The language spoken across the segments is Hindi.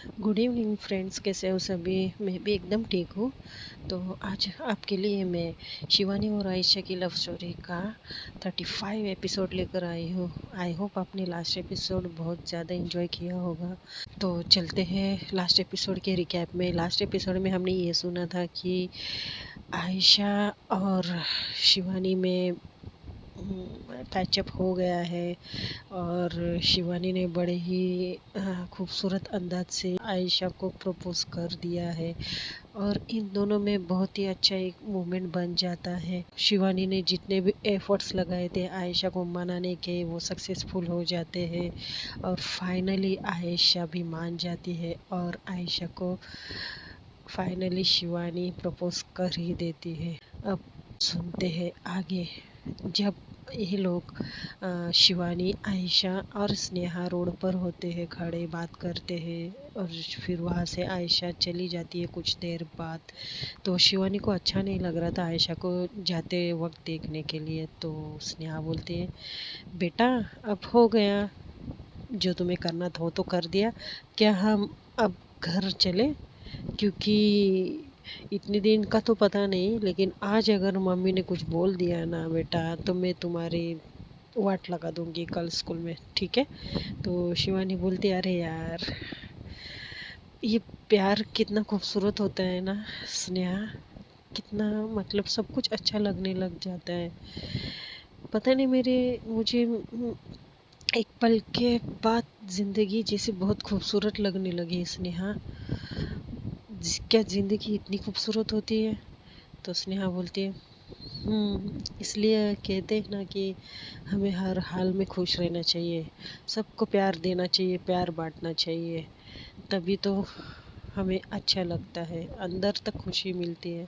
गुड इवनिंग फ्रेंड्स, कैसे हो सभी। मैं भी एकदम ठीक हूँ। तो आज आपके लिए मैं शिवानी और आयशा की लव स्टोरी का 35 एपिसोड लेकर आई हूँ। आई होप आपने लास्ट एपिसोड बहुत ज़्यादा एंजॉय किया होगा। तो चलते हैं लास्ट एपिसोड के रिकैप में। लास्ट एपिसोड में हमने ये सुना था कि आयशा और शिवानी में पैचअप हो गया है और शिवानी ने बड़े ही खूबसूरत अंदाज से आयशा को प्रपोज कर दिया है और इन दोनों में बहुत ही अच्छा एक मोमेंट बन जाता है। शिवानी ने जितने भी एफर्ट्स लगाए थे आयशा को मनाने के, वो सक्सेसफुल हो जाते हैं और फाइनली आयशा भी मान जाती है और आयशा को फाइनली शिवानी प्रपोज कर ही देती है। अब सुनते हैं आगे। जब ये लोग शिवानी, आयशा और स्नेहा रोड पर होते हैं, खड़े बात करते हैं और फिर वहाँ से आयशा चली जाती है कुछ देर बाद। तो शिवानी को अच्छा नहीं लग रहा था आयशा को जाते वक्त देखने के लिए। तो स्नेहा बोलती है, बेटा अब हो गया, जो तुम्हें करना था वो तो कर दिया, क्या हम अब घर चले? क्योंकि इतने दिन का तो पता नहीं, लेकिन आज अगर मम्मी ने कुछ बोल दिया ना बेटा, तो मैं तुम्हारी वाट लगा दूंगी कल स्कूल में, ठीक है? तो शिवानी बोलती, अरे यार, ये प्यार कितना खूबसूरत होता है ना स्नेहा। कितना मतलब सब कुछ अच्छा लगने लग जाता है। पता नहीं मुझे एक पल के बाद ज़िंदगी जैसे बहुत खूबसूरत लगने लगी स्नेहा। क्या ज़िंदगी इतनी खूबसूरत होती है? तो स्नेहा बोलती है, इसलिए कहते हैं ना कि हमें हर हाल में खुश रहना चाहिए, सबको प्यार देना चाहिए, प्यार बांटना चाहिए, तभी तो हमें अच्छा लगता है, अंदर तक खुशी मिलती है।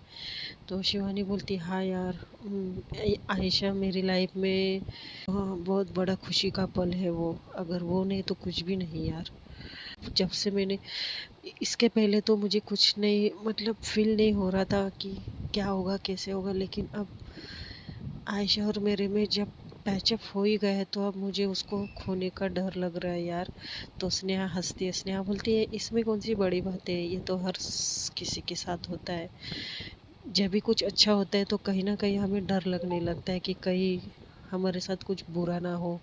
तो शिवानी बोलती, हाँ यार, आयशा मेरी लाइफ में बहुत बड़ा खुशी का पल है वो, अगर वो नहीं तो कुछ भी नहीं यार। जब से मैंने, इसके पहले तो मुझे कुछ नहीं, मतलब फील नहीं हो रहा था कि क्या होगा कैसे होगा, लेकिन अब आयशा और मेरे में जब पैचअप हो ही गया है तो अब मुझे उसको खोने का डर लग रहा है यार। तो स्नेहा हंसती है, स्नेहा बोलती है, इसमें कौन सी बड़ी बात है, ये तो हर किसी के साथ होता है। जब भी कुछ अच्छा होता है तो कहीं ना कहीं हमें डर लगने लगता है कि कहीं हमारे साथ कुछ बुरा ना हो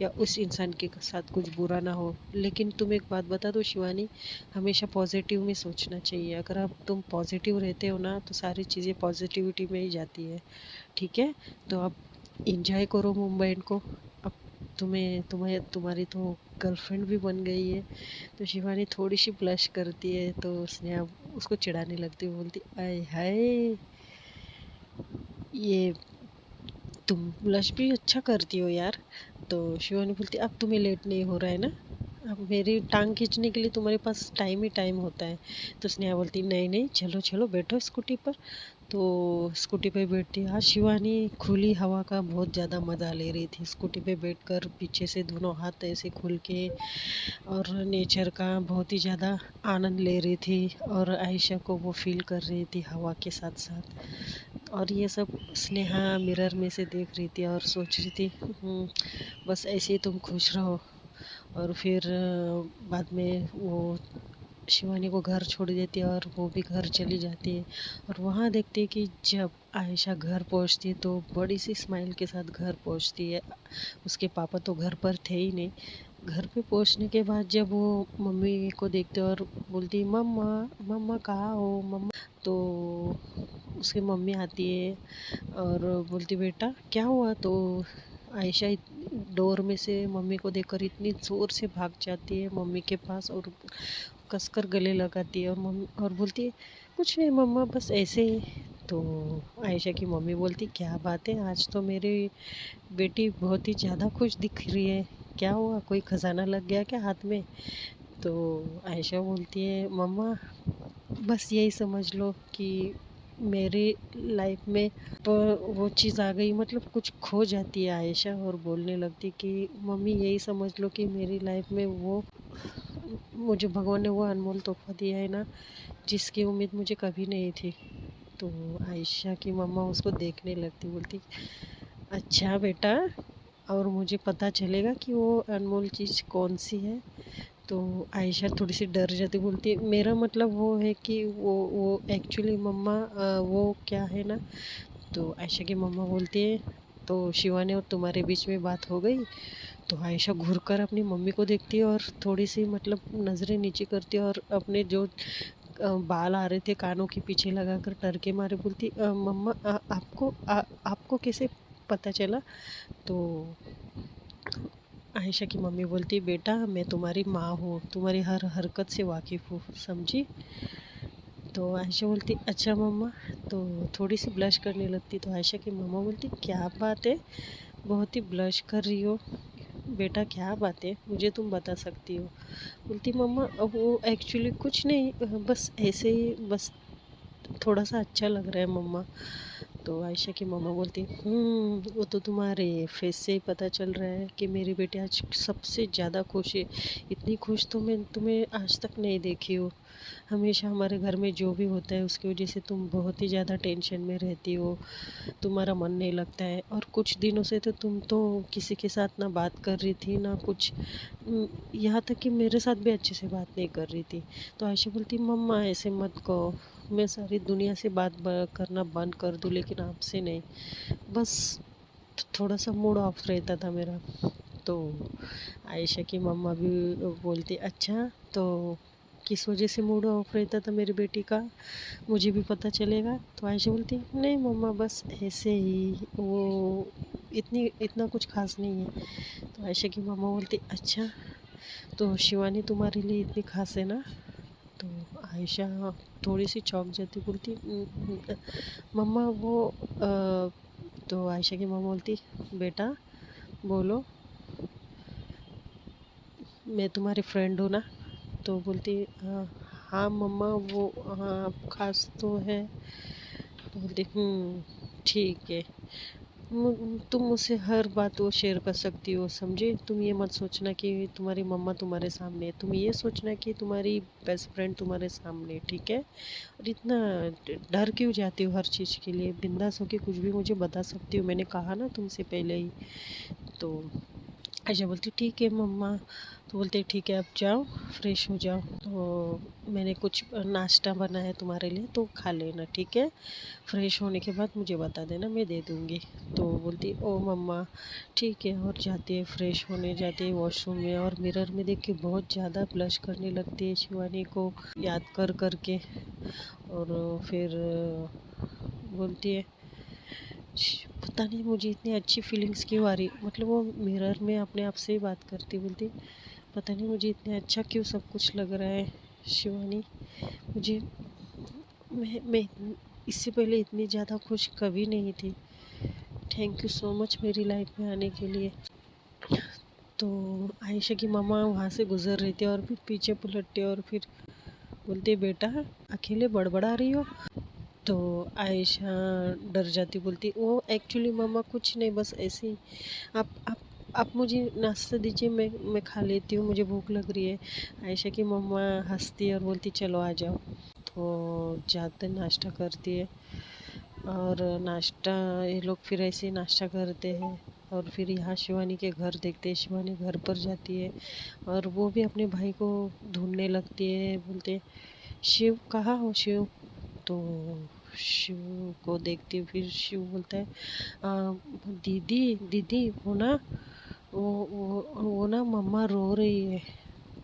या उस इंसान के साथ कुछ बुरा ना हो। लेकिन तुम एक बात बता दो शिवानी, हमेशा पॉजिटिव में सोचना चाहिए। अगर आप तुम पॉजिटिव रहते हो ना तो सारी चीज़ें पॉजिटिविटी में ही जाती है, ठीक है? तो आप इंजॉय करो मोमेंट को। अब तुम्हें तुम्हें तुम्हारी तो गर्लफ्रेंड भी बन गई है। तो शिवानी थोड़ी सी ब्लश करती है तो स्नेहा उसको चिढ़ाने लगती है, बोलती, आय हाय, ये तुम ब्लश भी अच्छा करती हो यार। तो शिवानी बोलती, अब तुम्हें लेट नहीं हो रहा है ना? अब मेरी टांग खींचने के लिए तुम्हारे पास टाइम ही टाइम होता है। तो स्नेहा बोलती, नहीं नहीं, चलो चलो बैठो स्कूटी पर। तो स्कूटी पे बैठती है। आज शिवानी खुली हवा का बहुत ज़्यादा मज़ा ले रही थी, स्कूटी पे बैठकर पीछे से दोनों हाथ ऐसे खुल के और नेचर का बहुत ही ज़्यादा आनंद ले रही थी और आयशा को वो फील कर रही थी हवा के साथ साथ। और ये सब स्नेहा मिरर में से देख रही थी और सोच रही थी, बस ऐसे ही तुम खुश रहो। और फिर बाद में वो शिवानी को घर छोड़ देती है और वो भी घर चली जाती है। और वहाँ देखते हैं कि जब आयशा घर पहुँचती है तो बड़ी सी स्माइल के साथ घर पहुँचती है। उसके पापा तो घर पर थे ही नहीं। घर पे पहुँचने के बाद जब वो मम्मी को देखते और बोलती, मम्मा मम्मा कहाँ हो मम्मा? तो उसकी मम्मी आती है और बोलती, बेटा क्या हुआ? तो आयशा डोर में से मम्मी को देखकर इतनी ज़ोर से भाग जाती है मम्मी के पास और कसकर गले लगाती है और मम्मी और बोलती है, कुछ नहीं मम्मा, बस ऐसे ही। तो आयशा की मम्मी बोलती, क्या बात है, आज तो मेरी बेटी बहुत ही ज़्यादा खुश दिख रही है, क्या हुआ, कोई खजाना लग गया क्या हाथ में? तो आयशा बोलती है, मम्मा बस यही समझ लो कि मेरी लाइफ में तो वो चीज़ आ गई, मतलब कुछ खो जाती है आयशा और बोलने लगती कि मम्मी यही समझ लो कि मेरी लाइफ में वो, मुझे भगवान ने वो अनमोल तोहफा दिया है ना, जिसकी उम्मीद मुझे कभी नहीं थी। तो आयशा की मम्मा उसको देखने लगती, बोलती, अच्छा बेटा, और मुझे पता चलेगा कि वो अनमोल चीज़ कौन सी है? तो आयशा थोड़ी सी डर जाती, बोलती है मेरा मतलब वो है कि वो एक्चुअली मम्मा वो क्या है ना। तो आयशा की मम्मा बोलती है तो शिवानी और तुम्हारे बीच में बात हो गई। तो आयशा घूर कर अपनी मम्मी को देखती है और थोड़ी सी मतलब नज़रें नीचे करती है और अपने जो बाल आ रहे थे कानों के पीछे लगाकर डर के मारे बोलती, मम्मा आपको कैसे पता चला। तो आयशा की मम्मी बोलती, बेटा मैं तुम्हारी माँ हूँ, तुम्हारी हर हरकत से वाकिफ़ हूँ, समझी। तो आयशा बोलती अच्छा मम्मा। तो थोड़ी सी ब्लश करने लगती। तो आयशा की मम्मा बोलती क्या बात है, बहुत ही ब्लश कर रही हो बेटा, क्या बात है, मुझे तुम बता सकती हो। बोलती मम्मा वो एक्चुअली कुछ नहीं, बस ऐसे ही, बस थोड़ा सा अच्छा लग रहा है मम्मा। तो आयशा की मम्मा बोलती वो तो तुम्हारे फेस से ही पता चल रहा है कि मेरी बेटी आज सबसे ज़्यादा खुश है। इतनी खुश तो मैं तुम्हें आज तक नहीं देखी हूँ। हमेशा हमारे घर में जो भी होता है उसकी वजह से तुम बहुत ही ज़्यादा टेंशन में रहती हो, तुम्हारा मन नहीं लगता है। और कुछ दिनों से तो तुम तो किसी के साथ ना बात कर रही थी ना कुछ, यहाँ तक कि मेरे साथ भी अच्छे से बात नहीं कर रही थी। तो आयशा बोलती मम्मा ऐसे मत कहो, मैं सारी दुनिया से बात करना बंद कर दूँ लेकिन आपसे नहीं, बस थोड़ा सा मूड ऑफ रहता था मेरा। तो आयशा की मम्मा भी बोलती अच्छा, तो किस वजह से मूड ऑफ रहता था मेरी बेटी का, मुझे भी पता चलेगा। तो आयशा बोलती नहीं मम्मा बस ऐसे ही, वो इतना कुछ खास नहीं है। तो आयशा की मम्मा बोलती अच्छा, तो शिवानी तुम्हारे लिए इतनी खास है ना। तो आयशा थोड़ी सी चौंक जाती, बोलती मम्मा वो तो आयशा की मम्मा बोलती बेटा बोलो, मैं तुम्हारी फ्रेंड हूँ ना। तो बोलती हाँ मम्मा वो हाँ खास तो है। तो बोलती ठीक है, तुम मुझसे हर बात वो शेयर कर सकती हो, समझे। तुम ये मत सोचना कि तुम्हारी मम्मा तुम्हारे सामने है, तुम ये सोचना कि तुम्हारी बेस्ट फ्रेंड तुम्हारे सामने है, ठीक है। और इतना डर क्यों जाती हो हर चीज़ के लिए, बिंदास होके कुछ भी मुझे बता सकती हो, मैंने कहा ना तुमसे पहले ही। तो आयशा बोलती ठीक है मम्मा। तो बोलते ठीक है अब जाओ फ्रेश हो जाओ, तो मैंने कुछ नाश्ता बनाया है तुम्हारे लिए तो खा लेना, ठीक है। फ्रेश होने के बाद मुझे बता देना, मैं दे दूँगी। तो बोलती ओ मम्मा ठीक है। और जाती है फ्रेश होने, जाती है वॉशरूम में और मिरर में देख के बहुत ज़्यादा ब्लश करने लगती है शिवानी को याद कर कर के। और फिर बोलती है पता नहीं मुझे इतनी अच्छी फीलिंग्स क्यों आ रही, मतलब वो मिरर में अपने आप से ही बात करती, बोलती पता नहीं मुझे इतना अच्छा क्यों सब कुछ लग रहा है शिवानी। मुझे मैं इससे पहले इतनी ज़्यादा खुश कभी नहीं थी। थैंक यू सो मच मेरी लाइफ में आने के लिए। तो आयशा की मामा वहाँ से गुजर रही थी और फिर पीछे पलटते और फिर बोलते बेटा अकेले बड़बड़ा रही हो। तो आयशा डर जाती, बोलती वो एक्चुअली मामा कुछ नहीं, बस ऐसे ही। आप मुझे नाश्ता दीजिए, मैं खा लेती हूँ, मुझे भूख लग रही है। आयशा की मम्मा हंसती है और बोलती चलो आ जाओ। तो जाते नाश्ता करती है और नाश्ता ये लोग फिर ऐसे ही नाश्ता करते हैं। और फिर यहाँ शिवानी के घर देखते हैं, शिवानी घर पर जाती है और वो भी अपने भाई को ढूंढने लगती है। बोलते शिव कहाँ हो शिव। तो शिव को देखती है, फिर शिव बोलता है दीदी दीदी वो ना वो ना मम्मा रो रही है।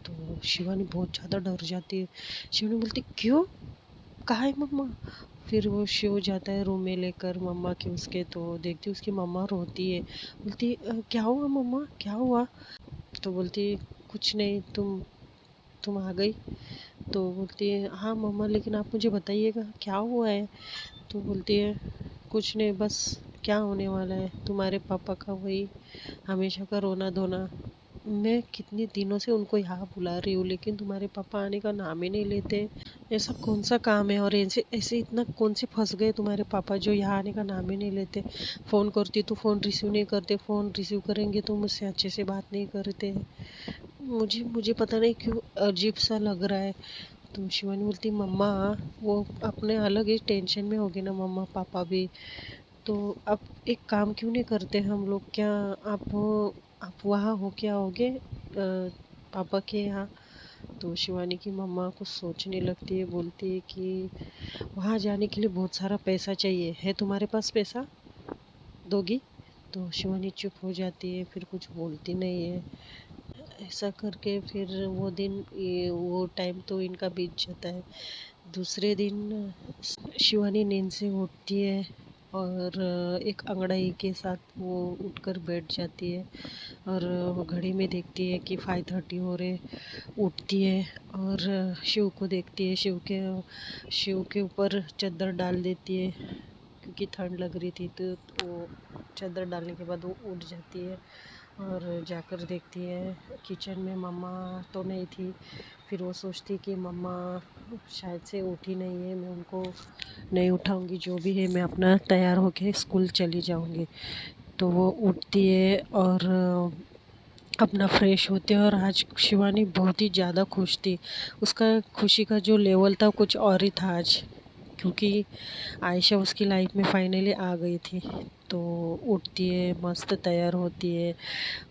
तो शिवानी बहुत ज़्यादा डर जाती है। शिवानी बोलती क्यों, कहाँ है मम्मा। फिर वो शिव जाता है रूम में लेकर मम्मा के उसके, तो देखती उसकी मम्मा रोती है। बोलती क्या हुआ मम्मा क्या हुआ। तो बोलती कुछ नहीं, तुम आ गई। तो बोलती है हाँ मम्मा लेकिन आप मुझे बताइएगा क्या हुआ है। तो बोलती है कुछ नहीं, बस क्या होने वाला है, तुम्हारे पापा का वही हमेशा का रोना धोना। मैं कितने दिनों से उनको यहाँ बुला रही हूँ लेकिन तुम्हारे पापा आने का नाम ही नहीं लेते। ऐसा कौन सा काम है और ऐसे ऐसे इतना कौन से फंस गए तुम्हारे पापा जो यहाँ आने का नाम ही नहीं लेते। फ़ोन करती तो फ़ोन रिसीव नहीं करते, फ़ोन रिसीव करेंगे तो मुझसे अच्छे से बात नहीं करते। मुझे मुझे पता नहीं क्यों अजीब सा लग रहा है। तो शिवानी बोलती मम्मा वो अपने अलग ही टेंशन में होगी ना मम्मा पापा भी। तो अब एक काम क्यों नहीं करते हम लोग, क्या आप वहाँ हो क्या होगे पापा के यहाँ। तो शिवानी की मम्मा कुछ सोचने लगती है, बोलती है कि वहाँ जाने के लिए बहुत सारा पैसा चाहिए, है तुम्हारे पास पैसा, दोगी? तो शिवानी चुप हो जाती है, फिर कुछ बोलती नहीं है। ऐसा करके फिर वो दिन, ये वो टाइम तो इनका बीत जाता है। दूसरे दिन शिवानी नींद से उठती है और एक अंगड़ाई के साथ वो उठकर बैठ जाती है और वो घड़ी में देखती है कि 5:30 हो रहे। उठती है और शिव को देखती है, शिव के ऊपर चादर डाल देती है क्योंकि ठंड लग रही थी। तो वो चादर डालने के बाद वो उठ जाती है और जाकर देखती है किचन में मम्मा तो नहीं थी। फिर वो सोचती कि मम्मा शायद से उठी नहीं है, मैं उनको नहीं उठाऊंगी, जो भी है मैं अपना तैयार होके स्कूल चली जाऊंगी। तो वो उठती है और अपना फ्रेश होते हैं। और आज शिवानी बहुत ही ज़्यादा खुश थी। उसका खुशी का जो लेवल था कुछ और ही था आज, क्योंकि आयशा उसकी लाइफ में फाइनली आ गई थी। तो उठती है, मस्त तैयार होती है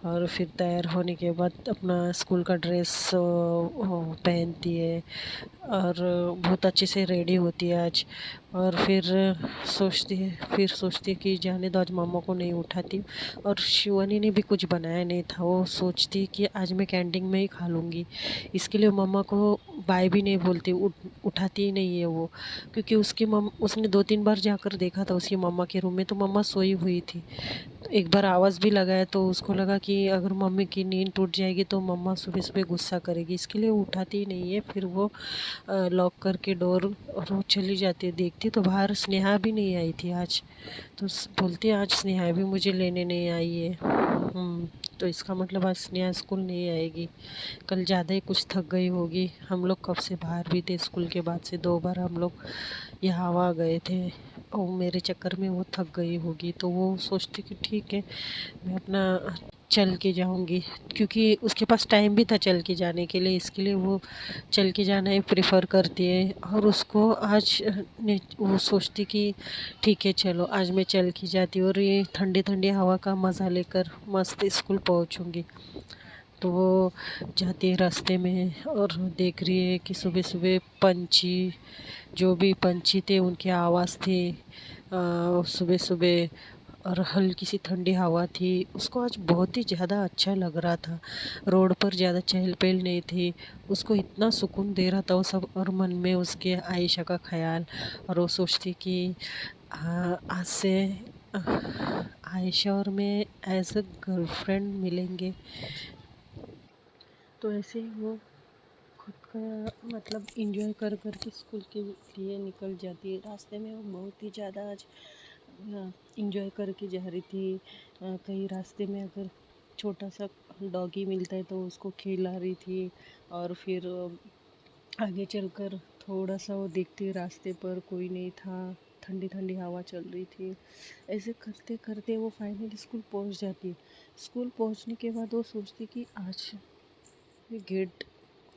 और फिर तैयार होने के बाद अपना स्कूल का ड्रेस पहनती है और बहुत अच्छे से रेडी होती है आज। और फिर सोचती है कि जाने दो, आज मम्मा को नहीं उठाती। और शिवानी ने भी कुछ बनाया नहीं था, वो सोचती कि आज मैं कैंटीन में ही खा लूँगी। इसके लिए मम्मा को बाय भी नहीं बोलती, उठाती ही नहीं है वो, क्योंकि उसने 2-3 बार जाकर देखा था उसकी मम्मा के रूम में, तो मम्मा सोई हुई थी। एक बार आवाज़ भी लगाया तो उसको लगा कि अगर मम्मी की नींद टूट जाएगी तो मम्मा सुबह सुबह गुस्सा करेगी, इसके लिए वो उठाती ही नहीं है। फिर वो लॉक करके डोर, और वो चली जाती है। देखती तो बाहर स्नेहा भी नहीं आई थी आज। तो बोलती है आज स्नेहा भी मुझे लेने नहीं आई है। तो इसका मतलब आज स्नेहा स्कूल नहीं आएगी। कल ज़्यादा ही कुछ थक गई होगी। हम लोग कब से बाहर भी थे, स्कूल के बाद से 2 बार हम लोग यहाँ वहाँ गए थे और मेरे चक्कर में वो थक गई होगी। तो वो सोचती कि ठीक है, मैं अपना चल के जाऊंगी, क्योंकि उसके पास टाइम भी था चल के जाने के लिए, इसके लिए वो चल के जाना ही प्रेफर करती है। और उसको आज वो सोचती कि ठीक है चलो आज मैं चल के जाती हूँ और ये ठंडी ठंडी हवा का मज़ा लेकर मस्त स्कूल पहुँचूँगी। तो वो जाती है रास्ते में और देख रही है कि सुबह सुबह पंछी, जो भी पंछी थे उनकी आवाज़ थी सुबह सुबह, और हल्की सी ठंडी हवा थी। उसको आज बहुत ही ज़्यादा अच्छा लग रहा था। रोड पर ज़्यादा चहल पहल नहीं थी, उसको इतना सुकून दे रहा था वो सब। और मन में उसके आयशा का ख्याल, और वो सोचती कि आज से अ, आयशा और मैं एज अ गर्लफ्रेंड मिलेंगे। तो ऐसे ही वो खुद का मतलब इंजॉय कर कर के स्कूल के लिए निकल जाती है। रास्ते में वो बहुत ही ज़्यादा आज इंजॉय करके जा रही थी। कहीं रास्ते में अगर छोटा सा डॉगी मिलता है तो उसको खिला रही थी। और फिर आगे चलकर थोड़ा सा वो देखती, रास्ते पर कोई नहीं था, ठंडी ठंडी हवा चल रही थी। ऐसे करते करते वो फाइनली स्कूल पहुंच जाती। स्कूल पहुंचने के बाद वो सोचती कि आज ये गेट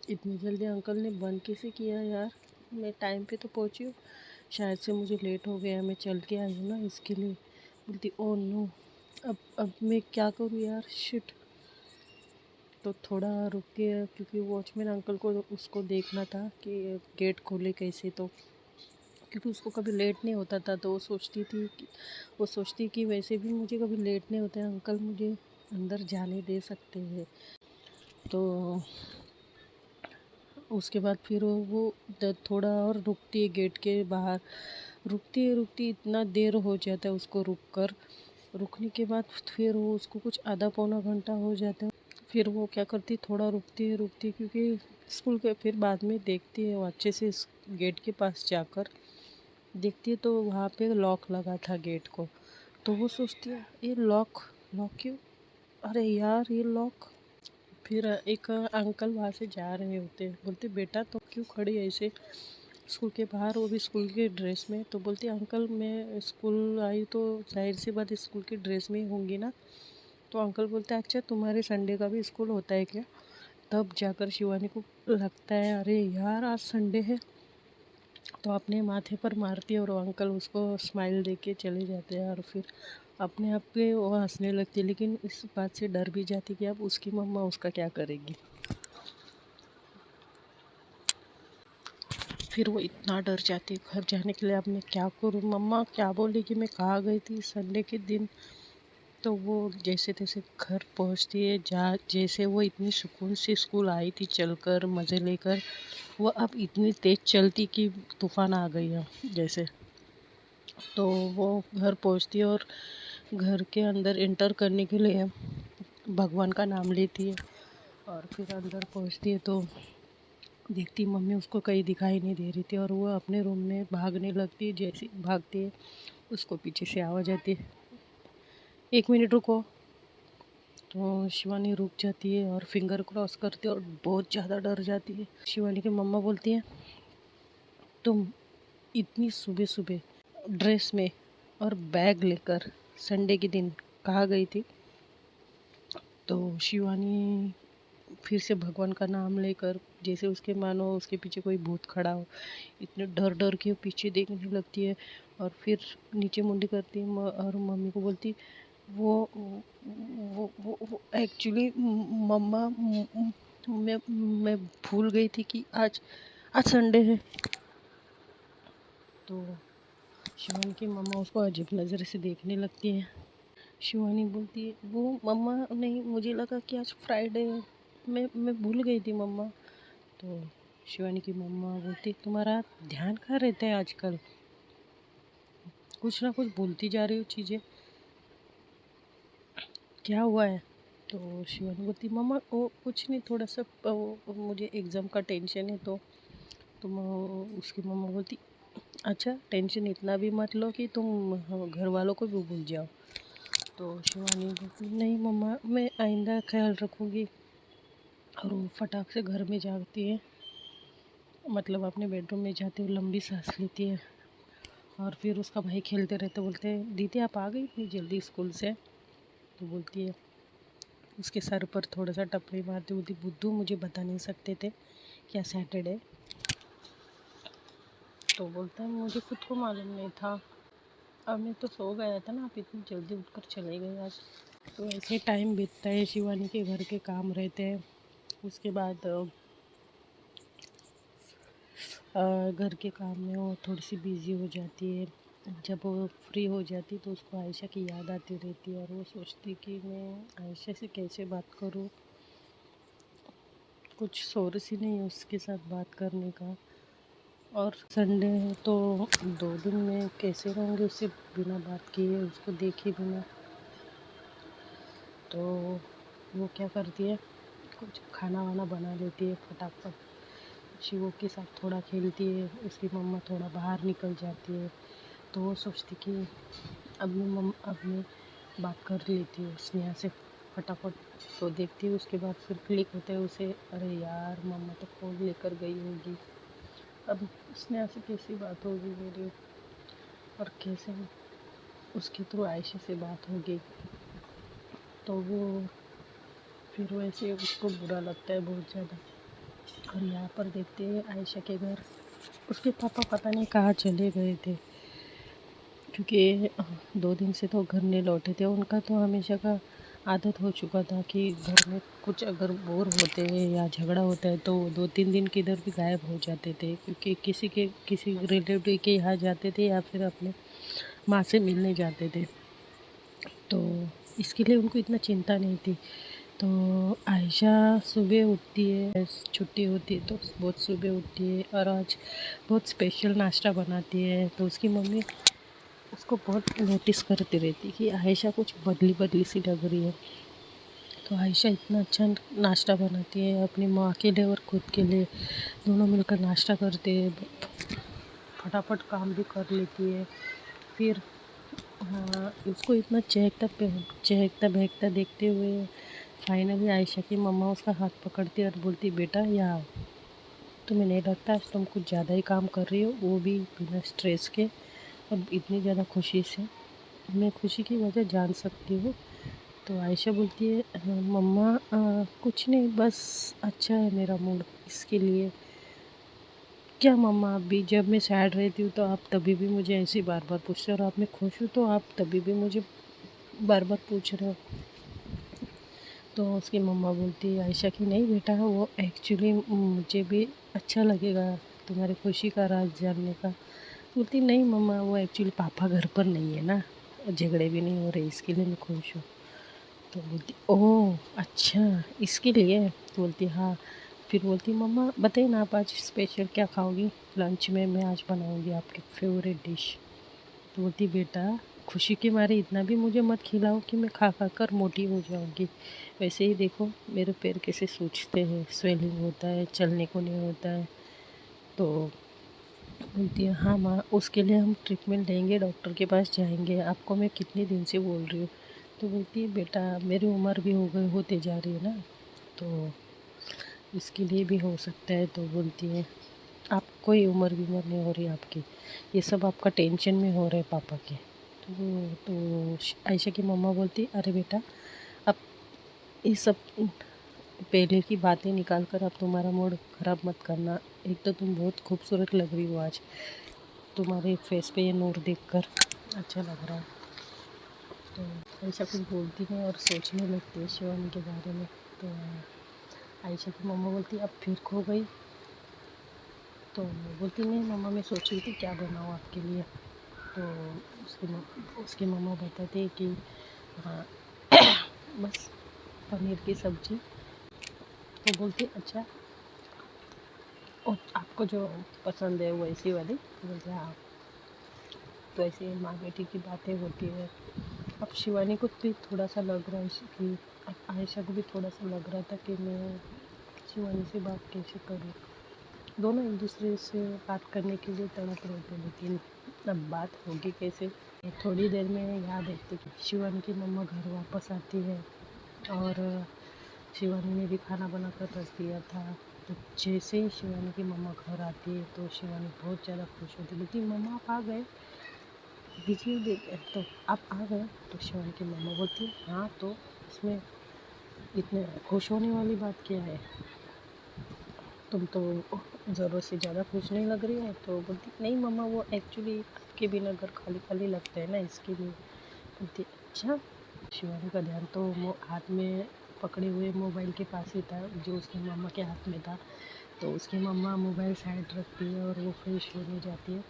इतनी जल्दी अंकल ने बंद कैसे किया यार, मैं टाइम पे तो पहुंची हूँ, शायद से मुझे लेट हो गया, मैं चल के आई हूँ ना इसके लिए। बोलती ओ नो, अब मैं क्या करूँ यार, शिट। तो थोड़ा रुक के, क्योंकि वॉचमैन अंकल को उसको देखना था कि गेट खोले कैसे। तो क्योंकि उसको कभी लेट नहीं होता था, तो वो सोचती कि वैसे भी मुझे कभी लेट नहीं होता है, अंकल मुझे अंदर जाने दे सकते हैं। तो उसके बाद फिर वो थोड़ा और रुकती है गेट के बाहर। रुकती इतना देर हो जाता है उसको रुकने के बाद फिर वो उसको कुछ आधा पौना घंटा हो जाता है। फिर वो क्या करती, थोड़ा रुकती है क्योंकि स्कूल के फिर बाद में देखती है वो अच्छे से गेट के पास जाकर देखती है तो वहाँ पे लॉक लगा था गेट को। तो वो सोचती है ये लॉक लॉक क्यों, अरे यार ये लॉक। फिर एक अंकल वहाँ से जा रहे होते, बोलते बेटा तो क्यों खड़ी है ऐसे स्कूल के बाहर, वो भी स्कूल के ड्रेस में। तो बोलती अंकल मैं स्कूल आई तो जाहिर सी बात स्कूल की ड्रेस में ही होंगी ना। तो अंकल बोलते अच्छा तुम्हारे संडे का भी स्कूल होता है क्या। तब जाकर शिवानी को लगता है अरे यार आज संडे है। तो अपने माथे पर मारती है और वो अंकल उसको स्माइल दे के चले जाते हैं। और फिर अपने आप पे वो हंसने लगती है, लेकिन इस बात से डर भी जाती कि अब उसकी मम्मा उसका क्या करेगी। फिर वो इतना डर जाती है घर जाने के लिए, अब मैं क्या करूँ, मम्मा क्या बोलेगी, मैं कहाँ गई थी संडे के दिन। तो वो जैसे तैसे घर पहुंचती है, जैसे वो इतनी सुकून से स्कूल आई थी चलकर मज़े लेकर, वो अब इतनी तेज़ चलती कि तूफान आ गई है जैसे। तो वो घर पहुंचती है और घर के अंदर एंटर करने के लिए भगवान का नाम लेती है, और फिर अंदर पहुंचती है तो देखती मम्मी उसको कहीं दिखाई नहीं दे रही थी, और वो अपने रूम में भागने लगती है। जैसे भागती है उसको पीछे से आवाज़ आती है, 1 मिनट रुको। तो शिवानी रुक जाती है और फिंगर क्रॉस करती है और बहुत ज़्यादा डर जाती है। शिवानी की मम्मा बोलती है, तुम इतनी सुबह सुबह ड्रेस में और बैग लेकर संडे के दिन कहाँ गई थी। तो शिवानी फिर से भगवान का नाम लेकर, जैसे उसके मानो उसके पीछे कोई भूत खड़ा हो, इतने डर डर के पीछे देखने लगती है। और फिर नीचे मुंडी करती है और मम्मी को बोलती, वो एक्चुअली मम्मा, मैं भूल गई थी कि आज आज संडे है। तो शिवानी की मम्मा उसको अजीब नज़र से देखने लगती है। शिवानी बोलती है, वो मम्मा नहीं, मुझे लगा कि आज फ्राइडे है, मैं भूल गई थी मम्मा। तो शिवानी की मम्मा बोलती, तुम्हारा ध्यान कहाँ रहता है आजकल, कुछ ना कुछ बोलती जा रही हो चीज़ें, क्या हुआ है। तो शिवानी बोलती, मम्मा वो कुछ नहीं, थोड़ा सा मुझे एग्ज़ाम का टेंशन है। तो उसकी मम्मा बोलती, अच्छा टेंशन इतना भी मत लो कि तुम घर वालों को भी भूल जाओ। तो शिवानी बोलती, नहीं मम्मा, मैं आइंदा ख्याल रखूँगी। और वो फटाक से घर में जाती है, मतलब अपने बेडरूम में जाती हुई लंबी सांस लेती है। और फिर उसका भाई खेलते रहते बोलते हैं, दीदी आप आ गई इतनी जल्दी स्कूल से। तो बोलती है, उसके सर पर थोड़ा सा टपरी मारती बोलती, बुद्धू मुझे बता नहीं सकते थे क्या सैटरडे। तो बोलता है, मुझे खुद को मालूम नहीं था, अब मैं तो सो गया था ना, आप इतनी जल्दी उठकर चले गए आज। तो ऐसे टाइम बीतता है, शिवानी के घर के काम रहते हैं। उसके बाद घर के काम में वो थोड़ी सी बिज़ी हो जाती है। जब वो फ्री हो जाती तो उसको आयशा की याद आती रहती है, और वो सोचती कि मैं आयशा से कैसे बात करूं, कुछ सोर्स ही नहीं है उसके साथ बात करने का। और संडे है तो 2 दिन में कैसे रहूँगी उससे बिना बात किए, उसको देखे बिना। तो वो क्या करती है, कुछ खाना वाना बना लेती है फटाफट। शिवो के साथ थोड़ा खेलती है, उसकी मम्मा थोड़ा बाहर निकल जाती है। तो वो सोचती कि अब मैं बात कर लेती हूँ स्नेहा से फटाफट। तो देखती है उसके बाद फिर क्लिक होता है उसे, अरे यार मम्मा तो फ़ोन लेकर गई होगी, अब स्नेहा से कैसी बात होगी मेरी, और कैसे उसके थ्रू आयशा से बात होगी। तो वो फिर वैसे उसको बुरा लगता है बहुत ज़्यादा। और यहाँ पर देखते हैं आयशा के घर, उसके पापा पता नहीं कहाँ चले गए थे, क्योंकि 2 दिन से तो घर नहीं लौटे थे। उनका तो हमेशा का आदत हो चुका था कि घर में कुछ अगर बोर होते हैं या झगड़ा होता है तो 2-3 दिन किधर भी गायब हो जाते थे, क्योंकि किसी रिलेटिव के यहाँ जाते थे या फिर अपने माँ से मिलने जाते थे। तो इसके लिए उनको इतना चिंता नहीं थी। तो आयशा सुबह उठती है, छुट्टी होती है तो बहुत सुबह उठती है, और आज बहुत स्पेशल नाश्ता बनाती है। तो उसकी मम्मी उसको बहुत नोटिस करती रहती कि आयशा कुछ बदली बदली सी लग रही है। तो आयशा इतना अच्छा नाश्ता बनाती है अपनी माँ के लिए और खुद के लिए, दोनों मिलकर नाश्ता करते हैं, फटाफट काम भी कर लेती है। फिर हाँ, उसको इतना चहकता बहकता देखते हुए फाइनली आयशा की मम्मा उसका हाथ पकड़ती और बोलती, बेटा यहाँ, तुम्हें नहीं लगता आज तुम कुछ ज़्यादा ही काम कर रही हो, वो भी बिना स्ट्रेस के और इतनी ज़्यादा खुशी से, मैं खुशी की वजह जान सकती हूँ। तो आयशा बोलती है, मम्मा कुछ नहीं, बस अच्छा है मेरा मूड, इसके लिए क्या मम्मा, अभी जब मैं सैड रहती हूँ तो आप तभी भी मुझे ऐसे बार बार पूछते हो, और आप मैं खुश हूँ तो आप तभी भी मुझे बार बार पूछ रहे हो। तो उसकी मम्मा बोलती है आयशा की, नहीं बेटा, वो एक्चुअली मुझे भी अच्छा लगेगा तुम्हारी खुशी का राज जानने का। बोलती नहीं मम्मा, वो एक्चुअली पापा घर पर नहीं है ना, झगड़े भी नहीं हो रहे, इसके लिए मैं खुश हूँ। तो बोलती ओह अच्छा, इसके लिए। तो बोलती हाँ। फिर बोलती मम्मा बताइए ना, आप आज स्पेशल क्या खाओगी लंच में, मैं आज बनाऊँगी आपकी फेवरेट डिश। तो बोलती बेटा, खुशी के मारे इतना भी मुझे मत खिलाओ कि मैं खा खा कर मोटी हो जाऊंगी। वैसे ही देखो मेरे पैर कैसे सूजते हैं, स्वेलिंग होता है, चलने को नहीं होता है। तो बोलती है हाँ माँ, उसके लिए हम ट्रीटमेंट लेंगे, डॉक्टर के पास जाएंगे, आपको मैं कितने दिन से बोल रही हूँ। तो बोलती है बेटा, मेरी उम्र भी होते जा रही है ना, तो इसके लिए भी हो सकता है। तो बोलती है आप कोई उम्र बीमर नहीं हो रही आपकी, ये सब आपका टेंशन में हो रहे हैं पापा के। आयशा की मम्मा बोलती अरे बेटा, अब ये सब पहले की बातें निकाल कर अब तुम्हारा मूड ख़राब मत करना। एक तो तुम बहुत खूबसूरत लग रही हो आज, तुम्हारे फेस पे ये नूर देखकर अच्छा लग रहा है। तो आयशा कुछ बोलती नहीं और सोचने लगती है शिवानी के बारे में। तो आयशा की मम्मा बोलती अब फिर खो गई। तो बोलती नहीं मम्मा, मैं सोच रही थी क्या बनाऊँ आपके लिए। तो उसकी मम्मा बताती कि हाँ बस पनीर की सब्ज़ी। तो बोलती अच्छा, और आपको जो पसंद है वैसी वाली। तो बोलते हाँ। तो ऐसे माँ बेटी की बातें होती है। अब शिवानी को भी थोड़ा सा लग रहा है कि, अब आयशा को भी थोड़ा सा लग रहा था कि मैं शिवानी से बात कैसे करूँ। दोनों एक दूसरे से बात करने के लिए तड़प रहे थे, लेकिन अब बात होगी कैसे। थोड़ी देर में याद है कि शिवानी की मम्मा घर वापस आती है और शिवानी ने भी खाना बना कर रख दिया था। तो जैसे ही शिवानी की मम्मा घर आती है तो शिवानी बहुत ज़्यादा खुश होती है, बोलती मम्मा आप आ गए, दीजिए दे। तो आप आ गए। तो शिवानी की मम्मा बोलती है हाँ, तो इसमें इतने खुश होने वाली बात क्या है, तुम तो ज़रूरत से ज़्यादा खुश नहीं लग रही हो। तो बोलती नहीं मम्मा, वो एक्चुअली आपके बिना घर खाली खाली लगता है ना, इसके लिए। बोलती अच्छा। शिवानी का ध्यान तो हाथ में पकड़े हुए मोबाइल के पास ही था जो उसकी मम्मा के हाथ में था। तो उसकी मम्मा मोबाइल साइड रखती है और वो फ्रेश होने जाती है।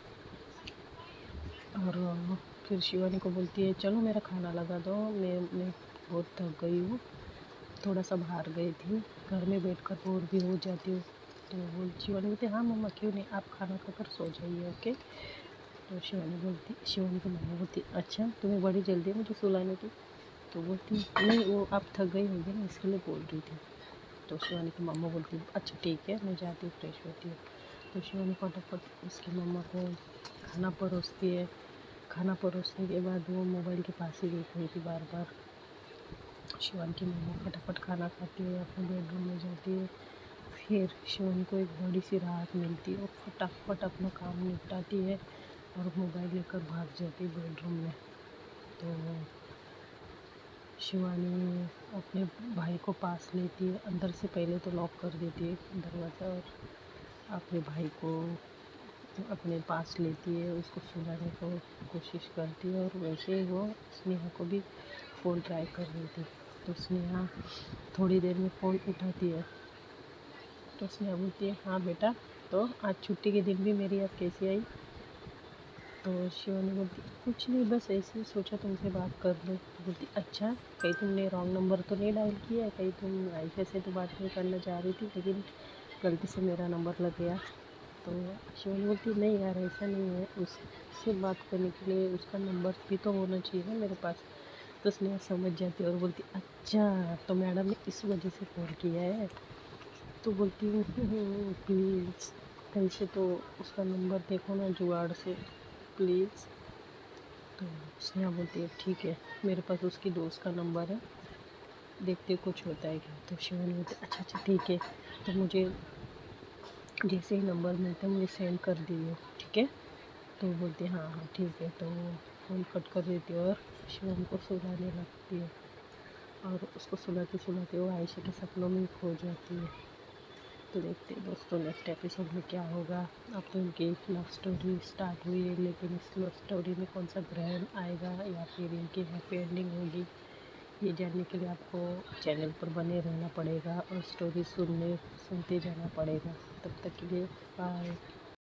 और फिर शिवानी को बोलती है चलो मेरा खाना लगा दो, मैं बहुत थक गई हूँ, थोड़ा सा बाहर गई थी, घर में बैठकर बोर भी हो जाती हूँ। तो वो शिवानी बोलती हाँ मम्मा क्यों नहीं, आप खाना खाकर सो जाइए ओके। तो शिवानी की मम्मा बोलती अच्छा, तुम्हें बड़ी जल्दी है मुझे सुलाने की। तो बोलती नहीं, वो आप थक गई होगी ना, इसके लिए बोल रही थी। तो शिवानी की मम्मा बोलती अच्छा ठीक है, मैं जाती हूँ, फ्रेश होती हूँ। तो शिवानी फटाफट उसकी मम्मा को खाना परोसती है। खाना परोसने के बाद वो मोबाइल के पास ही देख रही थी बार बार। शिवानी की मम्मा फटाफट खाना खाती है, अपने बेडरूम में जाती है। फिर शिवानी को एक बड़ी सी राहत मिलती है और फटाफट अपना काम निपटाती है और मोबाइल लेकर भाग जाती है बेडरूम में। तो शिवानी अपने भाई को पास लेती है, अंदर से पहले तो लॉक कर देती है दरवाज़ा और अपने भाई को अपने पास लेती है, उसको सुलाने को कोशिश करती है। और वैसे ही वो स्नेहा को भी फ़ोन ट्राई कर रही थी। तो स्नेहा थोड़ी देर में फ़ोन उठाती है। तो स्नेहा बोलती है हाँ बेटा, तो आज छुट्टी के दिन भी मेरी याद कैसी आई। तो शिवानी बोलती कुछ नहीं, बस ऐसे ही सोचा तुमसे बात कर लूँ। तो बोलती अच्छा, कहीं तुमने रॉन्ग नंबर तो नहीं डायल किया है, कहीं तुम आयशा से तो बात नहीं करना चाह रही थी लेकिन गलती से मेरा नंबर लग गया। तो शिवानी बोलती नहीं यार, ऐसा नहीं है, उससे बात करने के लिए उसका नंबर भी तो होना चाहिए ना मेरे पास। तो स्नेहा समझ जाती है और बोलती अच्छा, तो मैडम ने इस वजह से फ़ोन किया है। तो बोलती हूँ प्लीज़ कहीं से तो उसका नंबर देखो ना जुगाड़ से, प्लीज़। तो स्नेहा बोलती है ठीक है, मेरे पास उसकी दोस्त का नंबर है, देखते कुछ होता है क्या। तो शिवानी बोलती अच्छा अच्छा ठीक है, तो मुझे जैसे ही नंबर मिलता है मुझे सेंड कर दीजिए, ठीक है। तो बोलती हाँ हाँ ठीक है। तो वो फ़ोन कट कर देती है और शिवम को सुलाने लगती है। और उसको सुलाते सुलाते वो आयशा के सपनों में खो जाती है। तो देखते हैं दोस्तों नेक्स्ट एपिसोड में क्या होगा। अब तो इनकी लव स्टोरी स्टार्ट हुई है, लेकिन इस लव स्टोरी में कौन सा ग्रहण आएगा या फिर इनकी हैप्पी एंडिंग होगी, ये जानने के लिए आपको चैनल पर बने रहना पड़ेगा और स्टोरी सुनते जाना पड़ेगा। तब तक के लिए बाय।